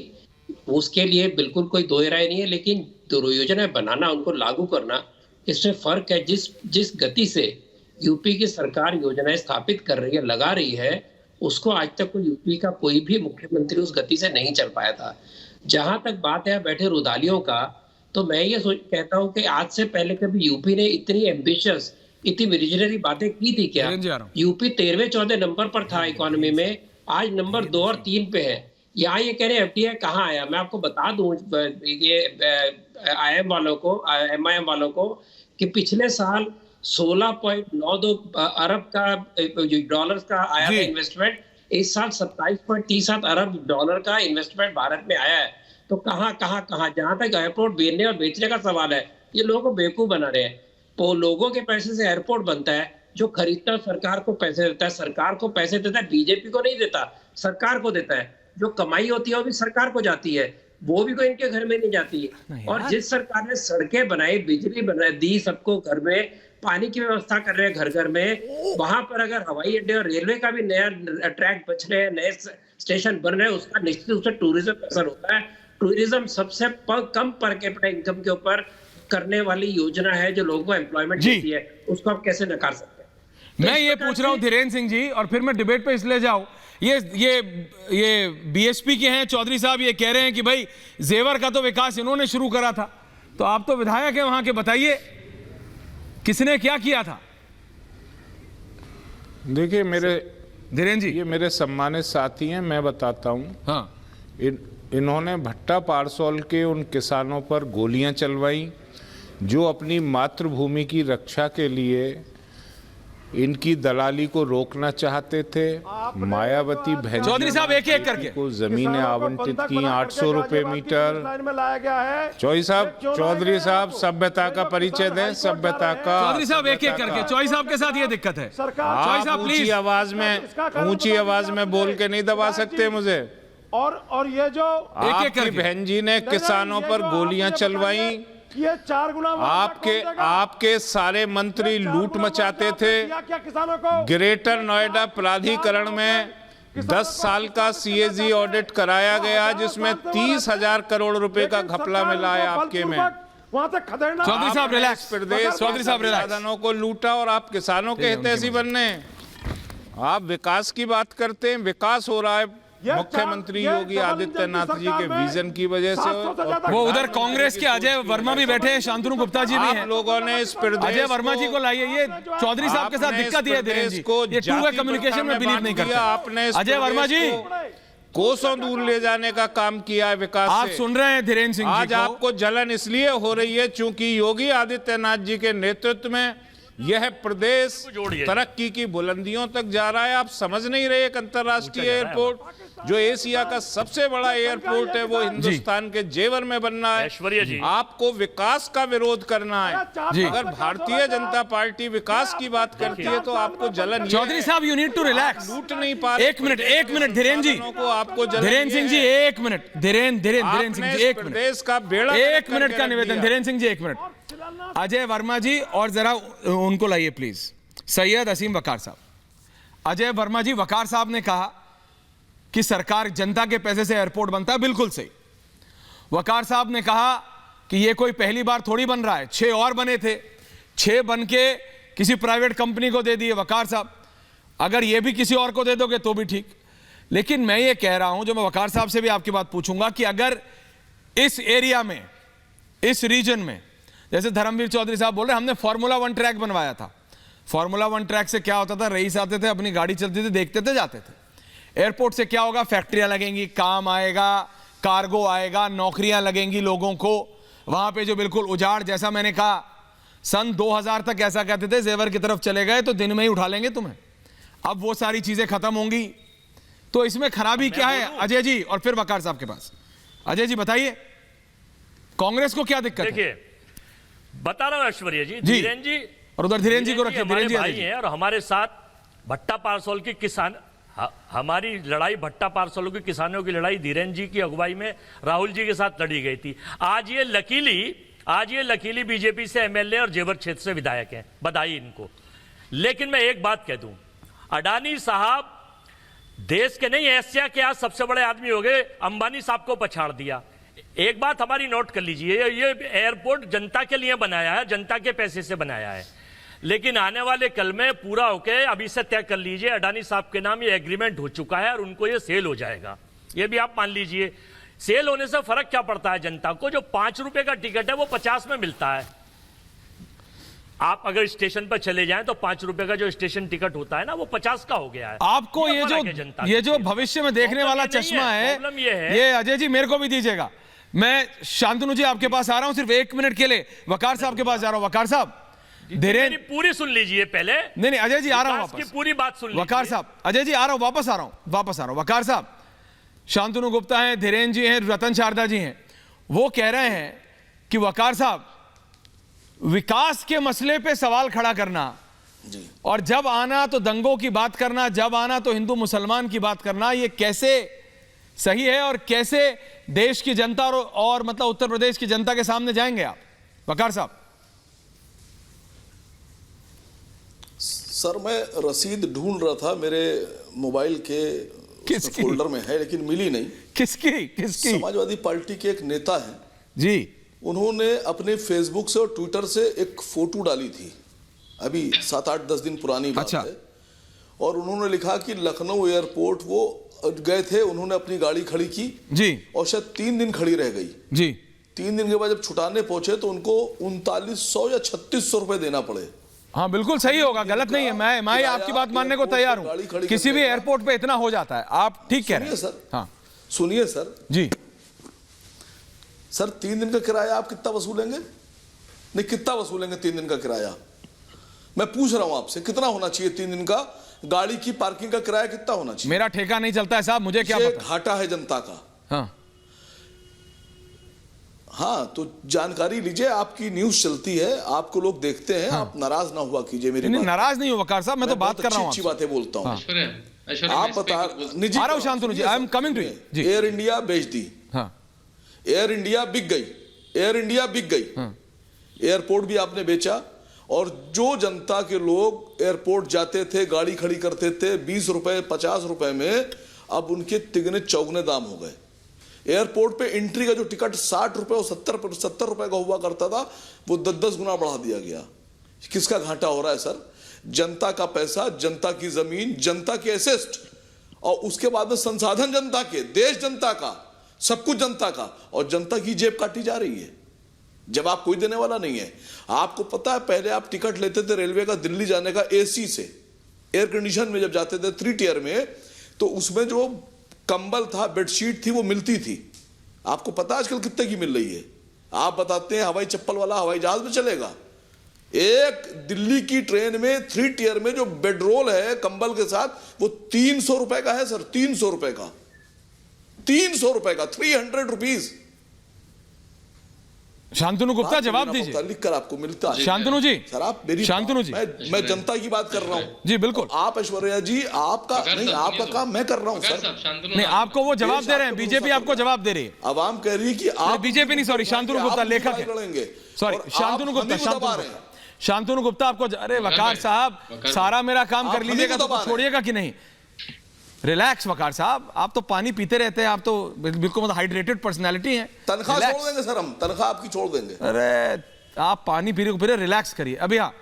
उसके लिए बिल्कुल कोई दो राय नहीं है, लेकिन योजना बनाना, उनको लागू करना, इसमें फर्क है। जिस गति से यूपी की सरकार योजनाएं स्थापित कर रही है, लगा रही है, उसको आज तक कोई यूपी का कोई भी मुख्यमंत्री उस गति से नहीं चल पाया था। जहां तक बात है बैठे रुदालियों का, तो मैं ये कहता हूं कि आज से पहले कभी यूपी ने इतनी एम्बिशियस, इतनी विजनरी बातें की थी क्या? यूपी 13वें-14 नंबर पर था इकोनॉमी में, आज नंबर 2 और 3 पे है। यहाँ ये कह रहे हैं एफडीआई कहाँ आया, मैं आपको बता दूं ये एमआईएम वालों को कि पिछले साल 16.92 अरब का डॉलर का आया था इन्वेस्टमेंट, इस साल 27.37 अरब डॉलर का इन्वेस्टमेंट भारत में आया है। तो कहाँ जहां तक एयरपोर्ट बेचने और बेचने का सवाल है, ये लोगों को बेवकूफ बना रहे हैं। तो लोगों के पैसे से एयरपोर्ट बनता है, जो खरीदता सरकार को पैसे देता है, सरकार को पैसे देता है, बीजेपी को नहीं देता, सरकार को देता है। जो कमाई होती है वो भी सरकार को जाती है, वो भी कोई इनके घर में नहीं जाती है। और जिस सरकार ने सड़कें बनाई, बिजली दी, सबको घर में पानी की व्यवस्था कर रहे हैं घर घर में, वहां पर अगर हवाई अड्डे और रेलवे का भी नया ट्रैक बच रहे हैं, नए स्टेशन बन रहे हैं, उसका निश्चित रूप से टूरिज्म पर असर होता है। टूरिज्म सबसे कम पर कैपिटा इनकम के ऊपर करने वाली योजना है जो लोगों को एम्प्लॉयमेंट देती है, उसको आप कैसे नकार सकते हैं? मैं ये पूछ रहा हूं धीरेन्द्र सिंह जी, और फिर मैं डिबेट पे इसलिए जाऊं, ये बीएसपी के हैं चौधरी साहब, ये कह रहे हैं कि भाई जेवर का तो विकास इन्होंने शुरू करा था, तो आप तो विधायक हैं वहां के, बताइए किसने क्या किया था? देखिए धीरेन्द्र जी, ये मेरे सम्मानित साथी हैं, मैं बताता हूँ। हाँ, इन्होंने भट्टा पारसौल के उन किसानों पर गोलियां चलवाई जो अपनी मातृभूमि की रक्षा के लिए इनकी दलाली को रोकना चाहते थे। मायावती बहन चौधरी साहब एक करके को जमीनें आवंटित की 800 रुपए मीटर। चौधरी साहब सभ्यता का परिचय दें, सभ्यता का। चौधरी साहब एक करके, चौधरी साहब के साथ ये दिक्कत है। चौधरी साहब ऊंची आवाज में बोल के नहीं दबा सकते मुझे। और ये जो आपकी बहन जी ने किसानों पर गोलियां चलवाई, ये 4 गुना आपके सारे मंत्री लूट मचाते थे। ग्रेटर नोएडा प्राधिकरण में 10 साल का सीएजी ऑडिट कराया गया, जिसमें 30,000 करोड़ रुपए का घपला मिला है आपके में। चौधरी साहब रिलैक्स, चौधरी साहब रिलैक्स। साधनों को लूटा और आप किसानों के हितैषी बनने। आप विकास की बात करते हैं, विकास हो रहा है मुख्यमंत्री योगी आदित्यनाथ जी के विजन की वजह से। वो उधर कांग्रेस के अजय वर्मा भी बैठे हैं, शांतनु गुप्ता जी भी हैं। आप लोगों ने इस प्रदेश अजय वर्मा जी को लाइए, ये चौधरी साहब के साथ दिक्कत ये धीरेन्द्र जी, ये टू वे कम्युनिकेशन में बिलीव नहीं करते। आपने अजय वर्मा जी कोसों दूर ले जाने का काम किया है विकास आप से। सुन रहे हैं धीरेन्द्र सिंह जी आज आपको जलन इसलिए हो रही है चूंकि योगी आदित्यनाथ जी के नेतृत्व में यह प्रदेश तरक्की की बुलंदियों तक जा रहा है। आप समझ नहीं रहे, एक अंतर्राष्ट्रीय एयरपोर्ट जो एशिया का सबसे बड़ा एयरपोर्ट है वो हिंदुस्तान के जेवर में बनना है। ऐश्वर्या जी, आपको विकास का विरोध करना है। जी। अगर भारतीय जनता पार्टी विकास की बात करती है तो आपको जलन, चौधरी साहब यू नीड टू रिलैक्स। लूट नहीं पा रहे। एक मिनट धीरेन्द्र जी को आपको जलन धीरेन्द्र सिंह जी एक मिनट धीरेन्द्र सिंह जी एक मिनट प्रदेश का बेड़ा एक मिनट का निवेदन धीरेन्द्र सिंह जी एक मिनट। अजय वर्मा जी और जरा उनको लाइए प्लीज। सैयद असीम वकार साहब। अजय वर्मा जी, वकार साहब ने कहा कि सरकार जनता के पैसे से एयरपोर्ट बनता है, बिल्कुल सही। वकार साहब ने कहा कि यह कोई पहली बार थोड़ी बन रहा है, 6 और बने थे, 6 बन के किसी प्राइवेट कंपनी को दे दिए। वकार साहब, अगर यह भी किसी और को दे दोगे तो भी ठीक। लेकिन मैं ये कह रहा हूं, जो मैं वकार साहब से भी आपकी बात पूछूंगा, कि अगर इस एरिया में, इस रीजन में, जैसे धर्मवीर चौधरी साहब बोल रहे, हमने फार्मूला 1 ट्रैक बनवाया था। फार्मूला 1 ट्रैक से क्या होता था, रईस आते थे, अपनी गाड़ी चलती थी, देखते थे, जाते थे। एयरपोर्ट से क्या होगा, फैक्ट्रियां लगेंगी, काम आएगा, कार्गो आएगा, नौकरियां लगेंगी लोगों को। वहां पे जो बिल्कुल उजाड़, जैसा मैंने कहा, सन 2000 तक ऐसा कहते थे, जेवर की तरफ चले गए तो दिन में ही उठा लेंगे तुम्हें। अब वो सारी चीजें खत्म होंगी। तो इसमें खराबी क्या है अजय जी? और फिर वकार साहब के पास। अजय जी बताइए, कांग्रेस को क्या दिक्कत है? देखिए बता रहा हूं ऐश्वर्या जी, जी। धीरेन्द्र जी, और उधर धीरेन्द्र जी को रखिए। हमारे धीरेन्द्र भाई जी हैं और हमारे साथ भट्टा पारसौल की किसान, हमारी लड़ाई भट्टा पारसौल की किसानों की लड़ाई धीरेन्द्र जी की अगुवाई में राहुल जी के साथ लड़ी गई थी। आज ये लकीली बीजेपी से एमएलए और जेवर क्षेत्र से विधायक हैं, बधाई इनको। लेकिन मैं एक बात कह दूं, अडानी साहब देश के नहीं, एशिया के आज सबसे बड़े आदमी हो गए, अंबानी साहब को पछाड़ दिया। एक बात हमारी नोट कर लीजिए, ये एयरपोर्ट जनता के लिए बनाया है, जनता के पैसे से बनाया है। लेकिन आने वाले कल में पूरा होके, अभी से तय कर लीजिए, अडानी साहब के नाम ये एग्रीमेंट हो चुका है और उनको ये सेल हो जाएगा। ये भी आप मान लीजिए। सेल होने से फर्क क्या पड़ता है जनता को? जो 5 रुपए का टिकट है वो 50 में मिलता है। आप अगर स्टेशन पर चले जाएं तो 5 रुपए का जो स्टेशन टिकट होता है ना, वो 50 का हो गया है। आपको ये जो भविष्य में देखने वाला चश्मा है, ये अजय जी मेरे को भी दीजिएगा। मैं शांतनु जी आपके पास आ रहा हूं, सिर्फ 1 मिनट के लिए वकार साहब के पास जा रहा हूं। वकार साहब, मेरी पूरी सुन लीजिए पहले। नहीं अजय जी आ रहा हूं वापस, की पूरी बात सुन लीजिए। वकार साहब, अजय जी आ रहा हूं, वापस आ रहा हूं। वकार साहब, शांतनु गुप्ता हैं, धीरेन्द्र जी हैं, रतन शारदा जी हैं, वो कह रहे हैं कि वकार साहब, विकास के मसले पे सवाल खड़ा करना जी। और जब आना तो दंगों की बात करना, जब आना तो हिंदू मुसलमान की बात करना, ये कैसे सही है और कैसे देश की जनता और मतलब उत्तर प्रदेश की जनता के सामने जाएंगे आप? वकार साहब। सर, मैं रसीद ढूंढ रहा था, मेरे मोबाइल के फोल्डर में है, लेकिन मिली नहीं। किसकी? समाजवादी पार्टी के एक नेता हैं जी, उन्होंने अपने फेसबुक से और ट्विटर से एक फोटो डाली थी, अभी 7-8-10 दिन पुरानी बात अच्छा। है। और उन्होंने लिखा कि लखनऊ एयरपोर्ट वो गए थे, उन्होंने अपनी गाड़ी खड़ी की जी, और शायद 3 दिन खड़ी रह गई जी। 3 दिन के बाद जब छुटाने पहुंचे तो उनको 3900 या 3600 रुपए देना पड़े। हाँ बिल्कुल सही होगा, गलत नहीं है। मैं आपकी बात मानने को तैयार हूं। किसी भी एयरपोर्ट पे इतना हो जाता है, आप ठीक कह रहे हैं सर। हाँ सुनिए सर जी। सर, 3 दिन का किराया आप कितना वसूलेंगे? नहीं, कितना वसूलेंगे 3 दिन का किराया? मैं पूछ रहा हूं आपसे, कितना होना चाहिए 3 दिन का? गाड़ी की पार्किंग का किराया कितना होना चाहिए? मेरा ठेका नहीं चलता है साहब, मुझे क्या पता। घाटा है जनता का। हाँ, तो जानकारी लीजिए, आपकी न्यूज चलती है, आपको लोग देखते हैं। आप नाराज ना हुआ कीजिए मेरी बात। नाराज नहीं हो वकार साहब, मैं तो बात कर रहा हूं, अच्छी बातें बोलता हूं। आप बता, निजी आ रहा हूं Shantanu ji, I am coming to you. Air India बेच दी, एयर इंडिया बिक गई, एयर इंडिया बिक गई, एयरपोर्ट भी आपने बेचा। और जो जनता के लोग एयरपोर्ट जाते थे, गाड़ी खड़ी करते थे 20 रुपए 50 रुपए में, अब उनके तिगने चौगने दाम हो गए। एयरपोर्ट पे एंट्री का जो टिकट 60 रुपए और 70 रुपए का हुआ करता था, वो 10-10 गुना बढ़ा दिया गया। किसका घाटा हो रहा है सर? जनता का पैसा, जनता की जमीन, जनता के एसेट, और उसके बाद में संसाधन जनता के, देश जनता का, सब कुछ जनता का, और जनता की जेब काटी जा रही है। जवाब कोई देने वाला नहीं है। आपको पता है, पहले आप टिकट लेते थे रेलवे का दिल्ली जाने का एसी से, एयर कंडीशन में जब जाते थे 3 टियर में, तो उसमें जो कंबल था, बेडशीट थी, वो मिलती थी। आपको पता है आजकल कितने की मिल रही है? आप बताते हैं हवाई चप्पल वाला हवाई जहाज में चलेगा। एक दिल्ली की ट्रेन में 3 टियर में जो बेडरोल है कंबल के साथ, वो 300 रुपए का है सर, 300 रुपए का। 300 रुपए का, 300 रुपीज। शांतनु गुप्ता जवाब दीजिए, लिख कर आपको मिलता है। शांतनु जी, सर आप मेरी शांतनु जी, मैं जनता की बात कर रहा हूँ जी बिल्कुल। आप ऐश्वर्या जी, आपका नहीं, आपका काम मैं कर रहा हूँ सर। नहीं, आपको वो जवाब दे रहे हैं, बीजेपी आपको जवाब दे रही है। आवाम कह रही है कि आप बीजेपी नहीं, सॉरी, शांतनु गुप्ता लेखक है, लड़ेंगे, सॉरी, शांतनु गुप्ता, शांतनु गुप्ता आपको, अरे वकार साहब, सारा मेरा काम कर लीजिएगा तो छोड़िएगा कि नहीं? रिलैक्स वकार साहब, आप तो पानी पीते रहते हैं, आप तो बिल्कुल मतलब हाइड्रेटेड पर्सनालिटी हैं। तनख्वाह छोड़ देंगे सर, हम तनख्वाह आपकी छोड़ देंगे। अरे आप पानी पी रहे हो, रिलैक्स करिए। अभी हाँ,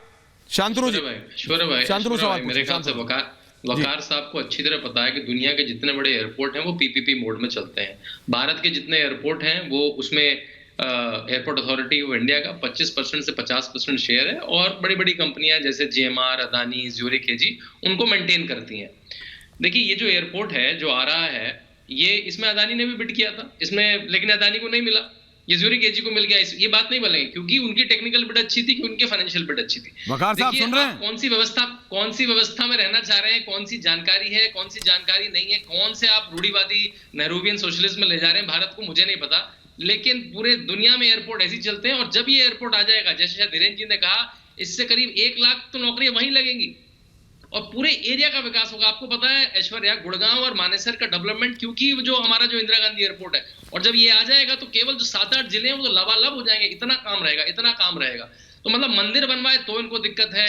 शांतनु जी, शांतनु सवाल मेरे ख्याल से वकार साहब को अच्छी तरह पता है कि दुनिया के जितने बड़े एयरपोर्ट हैं वो पीपीपी मोड में चलते हैं। भारत के जितने एयरपोर्ट हैं वो उसमें एयरपोर्ट अथॉरिटी ऑफ इंडिया का 25% से 50% शेयर है, और बड़ी बड़ी कंपनियां जैसे जेएमआर, अदानी, ज्यूरिक एजी उनको मेंटेन करती हैं। देखिए, ये जो एयरपोर्ट है जो आ रहा है, ये इसमें अदानी ने भी बिड किया था इसमें, लेकिन अदानी को नहीं मिला, ये ज्यूरिक एजी को मिल गया। ये बात नहीं बोलेंगे क्योंकि उनकी टेक्निकल बिड अच्छी थी, कि उनकी फाइनेंशियल बिड अच्छी थी। वकार साहब सुन रहे हैं? कौन सी व्यवस्था में रहना चाह रहे हैं, कौन सी जानकारी है, कौन सी जानकारी नहीं है, कौन से आप रूढ़िवादी नेहरूवियन सोशलिज्म में ले जा रहे हैं भारत को, मुझे नहीं पता। लेकिन पूरे दुनिया में एयरपोर्ट ऐसे चलते हैं, और जब ये एयरपोर्ट आ जाएगा, जैसे शायद धीरेन्द्र जी ने कहा, इससे करीब 1 लाख तो नौकरियां वहीं लगेंगी और पूरे एरिया का विकास होगा। आपको पता है ऐश्वर्या, गुड़गांव और मानेसर का डेवलपमेंट, क्योंकि जो हमारा जो इंदिरा गांधी एयरपोर्ट है, और जब ये आ जाएगा तो केवल जो 7-8 जिले हैं वो तो लबालब हो जाएंगे। इतना काम रहेगा। तो मतलब मंदिर बनवाए तो इनको दिक्कत है,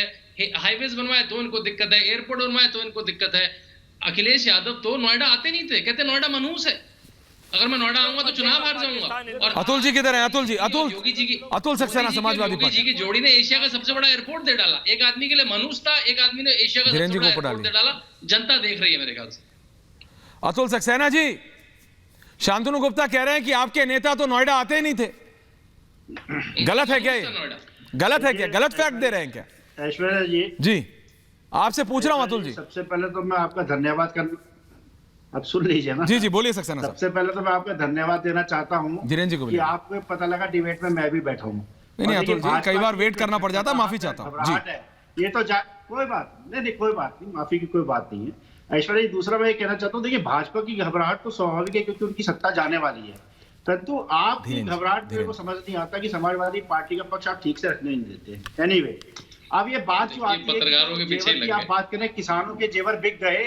हाईवेज बनवाए तो इनको दिक्कत है, एयरपोर्ट बनवाए तो इनको दिक्कत है। अखिलेश यादव तो नोएडा आते नहीं थे, कहते नोएडा मनहूस है, अगर मैं नोएडा आऊंगा तो चुनाव हार जाऊंगा। और अतुल जी किधर है? अतुल जी, योगी जी की, अतुल सक्सेना, समाजवादी पार्टी जी की जोड़ी ने एशिया का सबसे बड़ा एयरपोर्ट दे डाला। एक आदमी के लिए मनहूस था, एक आदमी ने एशिया का सबसे बड़ा एयरपोर्ट दे डाला। जनता देख रही है मेरे ख्याल से। अतुल सक्सेना जी, शांतनु गुप्ता कह रहे हैं कि आपके नेता तो नोएडा आते ही नहीं थे। गलत है क्या? गलत है क्या? गलत फैक्ट दे रहे हैं क्या? ऐश्वर्या जी, आपसे पूछ रहा हूं अतुल जी। सबसे पहले तो मैं आपका धन्यवाद कर, अब सुन लीजिए ना। जी बोलिए सक्सेना साहब। सबसे पहले तो मैं आपका धन्यवाद देना चाहता हूँ धीरेन्द्र जी को कि आपको पता लगा डिबेट में मैं भी बैठा हूँ। नहीं अतुल जी, कई बार वेट करना पड़ जाता, माफी चाहता हूँ जी। ये तो कोई बात नहीं, कोई बात नहीं, माफी की कोई बात नहीं है। ऐश्वर्या जी, दूसरा मैं ये कहना चाहता हूँ, देखिए भाजपा की घबराहट तो स्वाभाविक है क्योंकि उनकी सत्ता जाने वाली है, परंतु आपकी घबराहट मेरे को समझ नहीं आता कि समाजवादी पार्टी का पक्ष आप ठीक से रखने नहीं देते। एनीवे, अब ये बात जो आती है, आप बात करें किसानों के जेवर बिक गए,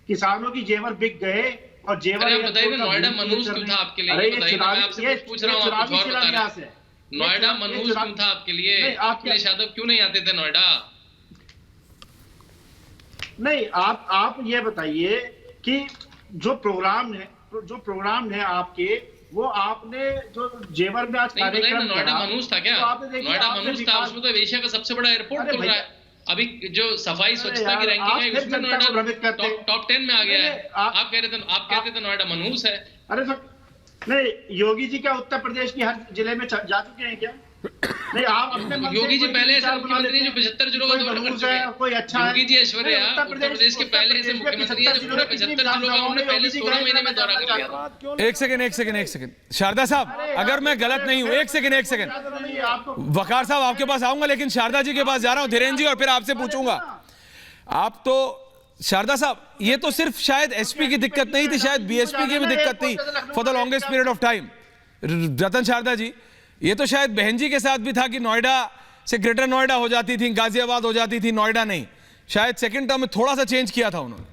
किसानों की जेवर बिक गए, और जेवर बताइए नोएडा मनहूस क्यों था आपके लिए? मैं आपसे पूछ रहा हूँ, आप कुछ और बता रहे हैं। नोएडा मनहूस क्यों था आपके लिए? अखिलेश यादव क्यों नहीं आते थे नोएडा? नहीं, आप ये बताइए कि जो प्रोग्राम है आपके, वो आपने जो जेवर में आज कार्यक्रम, नोएडा मनहूस था क्या? नोएडा मनहूस था, उसमें तो एशिया का सबसे बड़ा एयरपोर्ट खुल रहा है। अभी जो सफाई स्वच्छता की रैंकिंग है उसमें नोएडा टॉप 10 में आ गया है। आप कहते थे नोएडा मनहूस है। अरे नहीं, योगी जी क्या उत्तर प्रदेश की हर जिले में जा चुके हैं क्या? नहीं, आप अपने योगी जी पहले ऐसे मुख्यमंत्री जो 75 जिलों का दौरा कर चुके हैं। कोई अच्छा योगी जी ऐश्वर्या उत्तर प्रदेश के पहले ऐसे मुख्यमंत्री हैं जो पूरे 75 जिलों का उन्होंने पहले 16 महीने में दौरा कर लिया। एक सेकंड शारदा साहब, अगर मैं गलत नहीं हूं, एक सेकंड वकार साहब आपके पास आऊंगा, लेकिन शारदा जी के पास जा रहा हूं, धीरेन्द्र जी, और फिर आपसे पूछूंगा। आप तो शारदा साहब, ये तो सिर्फ शायद एसपी की दिक्कत नहीं थी, शायद बीएसपी की भी दिक्कत थी for the longest period of time. Ratan Sharda ji, ये तो शायद बहन जी के साथ भी था कि नोएडा से ग्रेटर नोएडा हो जाती थी, गाजियाबाद हो जाती थी, नोएडा नहीं। शायद सेकंड टर्म में थोड़ा सा चेंज किया था उन्होंने।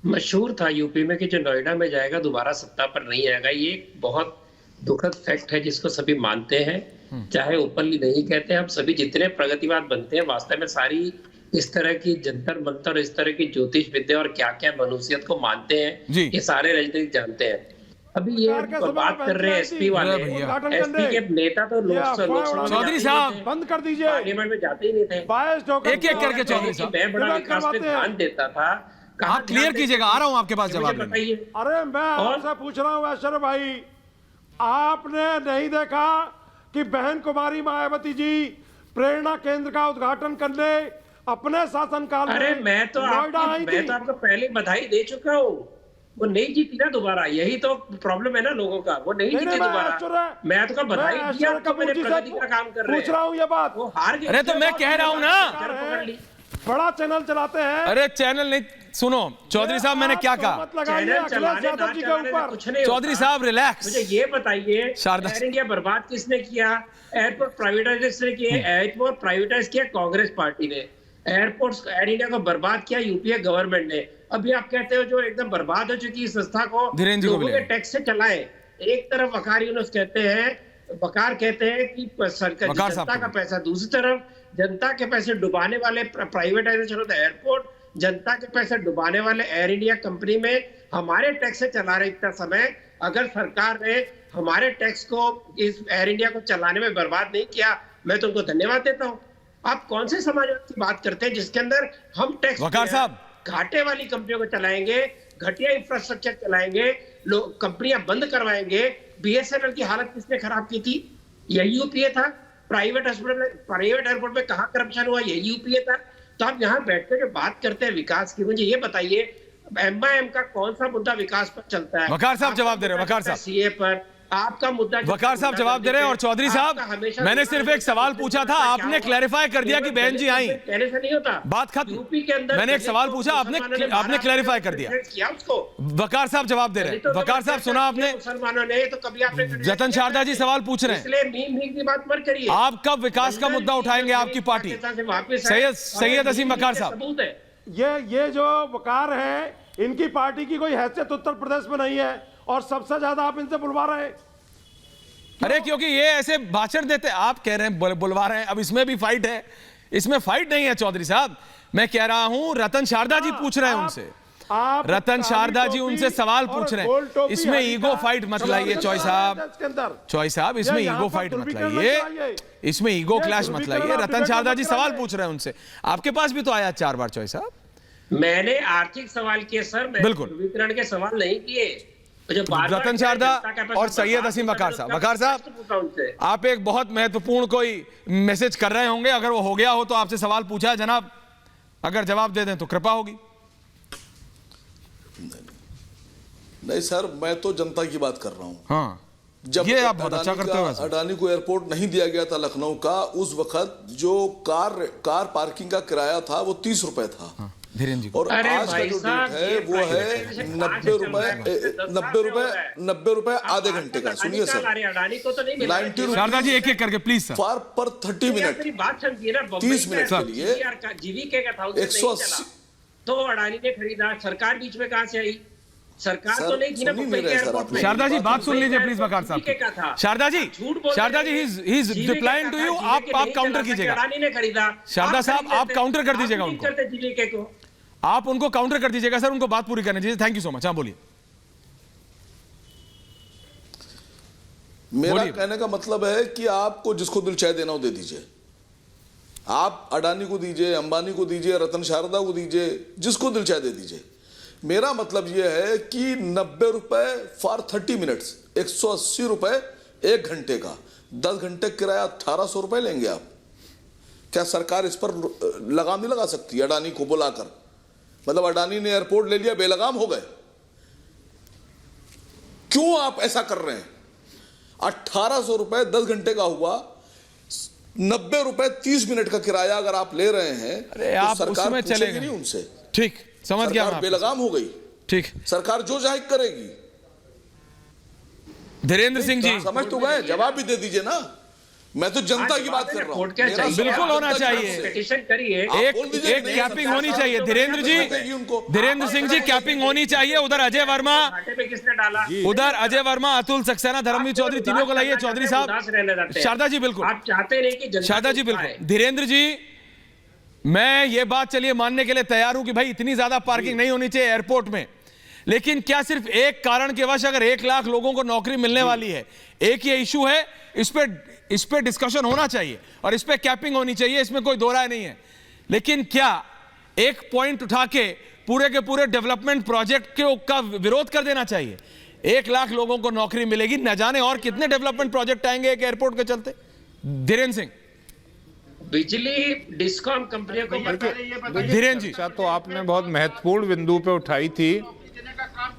मशहूर था यूपी में कि जो नोएडा में जाएगा दोबारा सत्ता पर नहीं आएगा। ये एक बहुत दुखद फैक्ट है जिसको सभी मानते हैं, चाहे ओपनली नहीं कहते हैं। हम सभी जितने प्रगतिवाद बनते हैं, वास्तव में सारी इस तरह की जंतर मंतर, इस तरह की ज्योतिष विद्या और क्या क्या मनुष्यत को मानते हैं, ये सारे राजनीतिक जानते हैं। अभी ये बात कर रहे हैं एसपी वाले, एसपी के नेता तो लोकसभा चौधरी साहब बंद कर दीजिए, पार्लियामेंट में जाते ही नहीं थे। एक एक करके चौधरी साहब, मैं बड़ा विकास पे ध्यान देता था। आप क्लियर कीजिएगा, आ रहा हूं आपके पास जवाब। बताइए। अरे मैं आपसे पूछ रहा हूँ ऐश्वर्या भाई, आपने नहीं देखा कि बहन कुमारी मायावती जी प्रेरणा केंद्र का उद्घाटन करने अपने शासनकाल में? अरे मैं तो आपको पहले बधाई दे चुका हूँ। वो नहीं जीती ना दोबारा, यही तो प्रॉब्लम है ना लोगों का, वो नहीं जीती दोबारा। मैं तो बधाई दिया, तो मैंने प्रगति का काम कर रहे हैं। पूछ रहा हूँ ये बात, वो हार गए। अरे तो मैं कह रहा हूँ ना, बड़ा चैनल चलाते हैं। अरे चैनल नहीं, सुनो चौधरी साहब, मैंने क्या कहा? मत लगाइए अखिलेश यादव जी के ऊपर। चौधरी साहब रिलैक्स। मुझे ये बताइए, शारदा, एयर इंडिया बर्बाद किसने किया? एयरपोर्ट प्राइवेटाइज किसने किए? एयरपोर्ट प्राइवेटाइज किया कांग्रेस पार्टी ने। एयरपोर्ट्स एयर इंडिया को बर्बाद किया यूपीए गवर्नमेंट ने। अभी आप कहते हो जो एकदम बर्बाद हो चुकी इस संस्था को लोगों के टैक्स से चलाए। एक तरफ वकार यूनुस कहते हैं, वकार कहते हैं कि सरकार जनता का पैसा, दूसरी तरफ जनता के पैसे डुबाने वाले प्राइवेटाइजेशन होता है एयरपोर्ट, जनता के पैसे डुबाने वाले एयर इंडिया कंपनी में हमारे टैक्स से चला रहे। इतना समय अगर सरकार ने हमारे टैक्स को इस एयर इंडिया को चलाने में बर्बाद नहीं किया, मैं तो उनको धन्यवाद देता हूं। आप कौन से समाजवाद की बात करते हैं जिसके अंदर हम टैक्स वकार साहब घाटे वाली कंपनियों को चलाएंगे, घटिया इंफ्रास्ट्रक्चर चलाएंगे, लोग कंपनियां बंद करवाएंगे। बीएसएनएल की हालत किसने खराब की थी? यही यूपीए था। प्राइवेट हॉस्पिटल, प्राइवेट एयरपोर्ट में कहां करप्शन हुआ? यही यूपीए था। तो आप यहाँ बैठकर जो बात करते हैं विकास की, मुझे ये बताइए एमआईएम का कौन सा मुद्दा विकास पर चलता है? वकार साहब जवाब दे रहे हैं। वकार साहब सीए पर आपका मुद्दा, वकार साहब जवाब दे रहे हैं। और चौधरी साहब, मैंने सिर्फ एक सवाल पूछा था, आपने क्लैरिफाई कर दिया कि बहन जी आई, कहने से नहीं होता, बात खत्म। यूपी के अंदर मैंने एक सवाल पूछा, आपने क्लैरिफाई कर दिया। उसको वकार साहब जवाब दे रहे हैं। वकार साहब सुना आपने? मुसलमानों ने तो कभी आपने जतन शारदा जी सवाल पूछ रहे हैं, इसलिए मीम की बात मत करिए। आप कब विकास का मुद्दा उठाएंगे आपकी पार्टी? सैयद असीम वकार साहब, ये जो वकार है, इनकी पार्टी की कोई हैसियत उत्तर प्रदेश में नहीं है और सबसे ज्यादा आप इनसे बुलवा रहे हैं। अरे क्योंकि ये ऐसे भाषण देते, आप कह रहे हैं बुलवा रहे हैं, अब इसमें भी फाइट है। इसमें फाइट नहीं है चौधरी साहब, मैं कह रहा हूं रतन शारदा जी पूछ रहे हैं उनसे, रतन शारदा जी उनसे सवाल पूछ रहे हैं। इसमें ईगो फाइट मत लाइए चौई साहब, इसमें ईगो फाइट मत लाइए, इसमें ईगो क्लैश मत लाइए। रतन शारदा जी सवाल पूछ रहे हैं उनसे, आपके पास भी तो आया 4 बार चौई साहब। मैंने आर्थिक सवाल किए सर, बिल्कुल ध्रुवीकरण के सवाल नहीं किए। रतन शारदा और सैयद असीम वकार साहब, वकार साहब आप एक बहुत महत्वपूर्ण कोई मैसेज कर रहे होंगे, अगर वो हो गया हो तो आपसे सवाल पूछा है जनाब, अगर जवाब दे दें तो कृपा होगी। नहीं सर, मैं तो जनता की बात कर रहा हूं। हाँ, जब ये आप बहुत अच्छा करते हो। अडानी को एयरपोर्ट नहीं दिया गया था लखनऊ का, उस वक्त जो कार पार्किंग का किराया था वो 30 रुपए था। हाँ, धीरेन्द्र जी, और आज का जो डेट है वो है 90 रुपए आधे घंटे का। सुनिए सर, 90 रुपए शारदा जी एक एक करके प्लीज सर, पर 30 मिनट, 30 मिनट के लिए जीवीके का था 180। तो अडानी ने खरीदा, सरकार बीच में कहां से आई? सरकार तो नहीं थी ना मुंबई के एयरपोर्ट में। शारदा जी बात सुन लीजिए प्लीज वकार साहब। Sharda ji he is replying to you, आप काउंटर कीजिएगा। अडानी ने खरीदा, शारदा साहब आप काउंटर कर दीजिएगा उनको, आप उनको काउंटर कर दीजिएगा सर, उनको बात पूरी करने दीजिए। Thank you so much. हाँ बोलिए। मेरा कहने का मतलब है कि आपको जिसको दिल चाहे देना हो दे दीजिए। आप अडानी को दीजिए, अंबानी को दीजिए, रतन शारदा को दीजिए, जिसको दिल चाहे दे दीजिए। मेरा मतलब यह है कि 90 रुपए फॉर 30 मिनट्स, 180 रुपए 1 घंटे का, 10 घंटे किराया 1800 रुपए लेंगे आप। क्या सरकार इस पर लगाम नहीं लगा सकती अडानी को बुलाकर? मतलब अडानी ने एयरपोर्ट ले लिया, बेलगाम हो गए। क्यों आप ऐसा कर रहे हैं? 1800 रुपए 10 घंटे का हुआ, 90 रुपए 30 मिनट का किराया अगर आप ले रहे हैं तो सरकार पूछेगी नहीं उनसे। ठीक, समझ गया मैं। बेलगाम हो गई, ठीक, सरकार जो चाहे करेगी। धीरेन्द्र सिंह जी समझ तो गए, जवाब भी दे दीजिए ना। मैं तो जनता की बात कर रहा हूं। बिल्कुल होना चाहिए, पिटीशन करिए, एक कैपिंग होनी चाहिए। धीरेन्द्र सिंह जी कैपिंग होनी चाहिए। उधर अजय वर्मा, किसने डाला? उधर अजय वर्मा, अतुल सक्सेना, धर्मवीर चौधरी, तीनों को लाइए। चौधरी साहब, शारदा जी बिल्कुल, आप चाहते नहीं कि शारदा जी बिल्कुल। धीरेन्द्र जी, मैं ये बात चलिए मानने के लिए तैयार हूं कि भाई इतनी ज्यादा पार्किंग नहीं होनी चाहिए एयरपोर्ट में, लेकिन क्या सिर्फ एक कारण के वश अगर 1 लाख लोगों को नौकरी मिलने वाली है, एक ये इशू है, इस पे डिस्कशन होना चाहिए और इस पे कैपिंग होनी चाहिए, इसमें कोई दो राय नहीं है। लेकिन क्या एक पॉइंट उठा के पूरे के पूरे डेवलपमेंट प्रोजेक्ट का विरोध कर देना चाहिए? 1 लाख लोगों को नौकरी मिलेगी, न जाने और कितने डेवलपमेंट प्रोजेक्ट आएंगे एक एयरपोर्ट के चलते। धीरेन्द्र सिंह, बिजली डिस्कॉम कंपनियों को, धीरेन्द्र जी तो आपने बहुत महत्वपूर्ण बिंदु पे उठाई थी,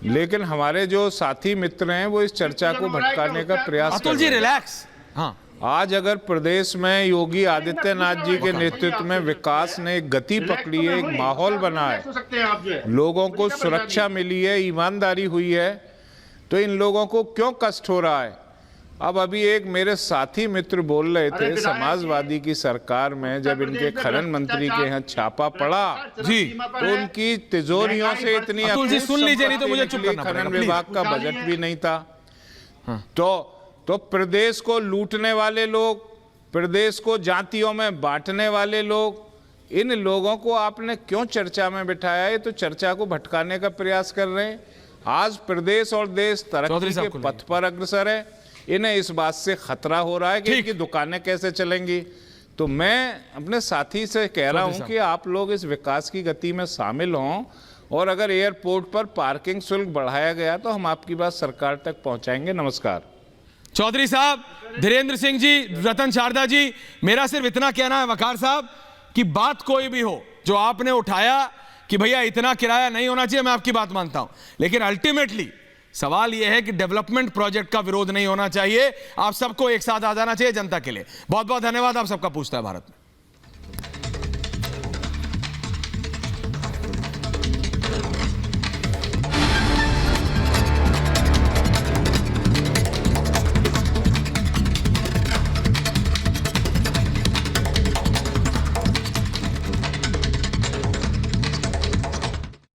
लेकिन हमारे जो साथी मित्र हैं वो इस चर्चा को भटकाने का प्रयास अतुल जी रिलैक्स। हाँ, आज अगर प्रदेश में योगी आदित्यनाथ जी के नेतृत्व में विकास ने एक गति पकड़ी है, एक माहौल बना है, लोगों को सुरक्षा मिली है, ईमानदारी हुई है, तो इन लोगों को क्यों कष्ट हो रहा है? अब अभी एक मेरे साथी मित्र बोल रहे थे, समाजवादी की सरकार में जब इनके खनन मंत्री के यहाँ छापा पड़ा जी, तो उनकी तिजोरियों से इतनी अतुल जी सुन लीजिए, नहीं तो मुझे चुप करना पड़ेगा। खनन विभाग का बजट भी नहीं था। तो प्रदेश को लूटने वाले लोग, प्रदेश को जातियों में बांटने वाले लोग, इन लोगों को आपने क्यों चर्चा में बिठाया? ये तो चर्चा को भटकाने का प्रयास कर रहे हैं। आज प्रदेश और देश तरक्की के पथ पर अग्रसर है, इन्हें इस बात से खतरा हो रहा है कि इनकी दुकानें कैसे चलेंगी। तो मैं अपने साथी से कह रहा हूं कि आप लोग इस विकास की गति में शामिल हों, और अगर एयरपोर्ट पर पार्किंग शुल्क बढ़ाया गया तो हम आपकी बात सरकार तक पहुंचाएंगे। नमस्कार। चौधरी साहब, धीरेन्द्र सिंह जी, रतन शारदा जी, मेरा सिर्फ इतना कहना है वकार साहब कि बात कोई भी हो जो आपने उठाया कि भैया इतना किराया नहीं होना चाहिए, मैं आपकी बात मानता हूं, लेकिन अल्टीमेटली सवाल यह है कि डेवलपमेंट प्रोजेक्ट का विरोध नहीं होना चाहिए। आप सबको एक साथ आ जाना चाहिए जनता के लिए। बहुत बहुत धन्यवाद। आप सबका पूछता है भारत में।